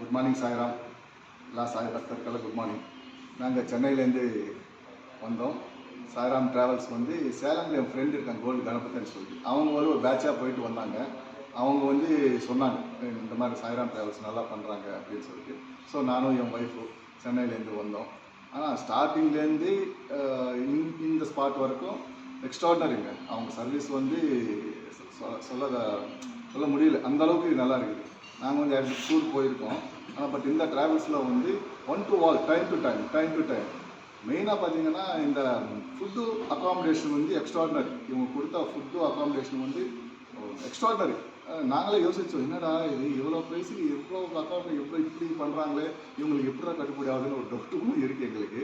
Good morning Sairam. எல்லா சாய் பக்தர்களும் good morning. நாங்கள் சென்னையிலேருந்து வந்தோம். சாய்ராம் ட்ராவல்ஸ் வந்து சேலமில் என் ஃப்ரெண்டு இருக்காங்க, கோல்டு கணபதின்னு சொல்லி. அவங்க ஒரு பேட்சாக போயிட்டு வந்தாங்க. அவங்க வந்து சொன்னாங்க, இந்த மாதிரி சாய்ராம் ட்ராவல்ஸ் நல்லா பண்ணுறாங்க அப்படின்னு சொல்லிட்டு. ஸோ நானும் என் ஒய்ஃபு சென்னையிலேருந்து வந்தோம். ஆனால் ஸ்டார்டிங்லேருந்து இந்த ஸ்பாட் வரைக்கும் எக்ஸ்ட்ராடினரிங்க. அவங்க சர்வீஸ் வந்து சொல்ல முடியல, அந்தளவுக்கு நல்லா இருக்குது. நாங்கள் வந்து இடத்துக்கு டூர் போயிருக்கோம். ஆனால் பட் இந்த ட்ராவல்ஸில் வந்து one to all, time to time மெயினாக பார்த்தீங்கன்னா இந்த ஃபுட்டு அக்காமடேஷன் வந்து எக்ஸ்ட்ராடினரி. இவங்க கொடுத்த ஃபுட்டு அக்காமடேஷன் வந்து எக்ஸ்ட்ராடினரி. நாங்களே யோசித்தோம், என்னடா இது இவ்வளோ ப்ரைஸுக்கு எவ்வளோ அக்காமடேஷன் இப்படி பண்ணுறாங்களே, இவங்களுக்கு எப்படி தான் கட்டுப்படி ஆகுதுன்னு ஒரு டவுட்டும் இருக்குது எங்களுக்கு.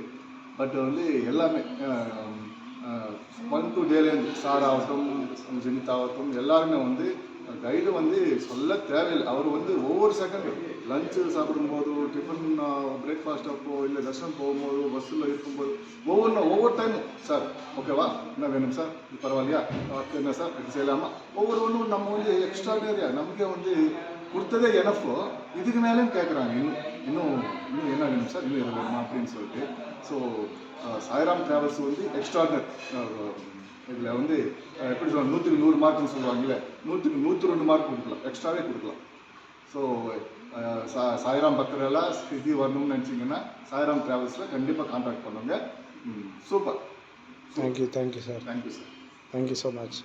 பட் வந்து எல்லாமே 1 to டேலேருந்து சார் ஆகட்டும், ஜெனித் ஆகட்டும், எல்லாருமே வந்து கைடு வந்து சொல்ல தேவையில்லை. அவர் வந்து ஒவ்வொரு செகண்ட் லஞ்சு சாப்பிடும்போது, டிஃபன் பிரேக்ஃபாஸ்ட் அப்போ, இல்லை தர்ஷனம் போகும்போது, பஸ்ஸில் இருக்கும்போது ஒவ்வொரு டைமும் சார் ஓகேவா, என்ன வேணும் சார், இது பரவாயில்லையா, என்ன சார் இது செய்யலாமா, ஒவ்வொன்றும் நம்ம வந்து எக்ஸ்ட்ராடினரியாக நமக்கே வந்து கொடுத்ததே எனஃபோ, இதுக்கு மேலேயும் கேட்குறாங்க, இன்னும் என்ன வேணும் சார், இன்னும் இது வேணுமா அப்படின்னு சொல்லிட்டு. ஸோ சாய்ராம் ட்ராவல்ஸ் வந்து எக்ஸ்ட்ராடினரி. இதில் வந்து எப்படி சொல்லுவாங்க, 100க்கு 100 மார்க்னு சொல்லுவாங்கல்ல, 100க்கு 102 மார்க் கொடுக்கலாம், எக்ஸ்ட்ராவே கொடுக்கலாம். ஸோ சாய்ராம் பக்தரெல்லாம் இது வரணும்னு நினச்சிங்கன்னா சாய்ராம் ட்ராவல்ஸில் கண்டிப்பாக கான்டாக்ட் பண்ணுங்க. Super. Thank you sir. Thank you sir. Thank you so much.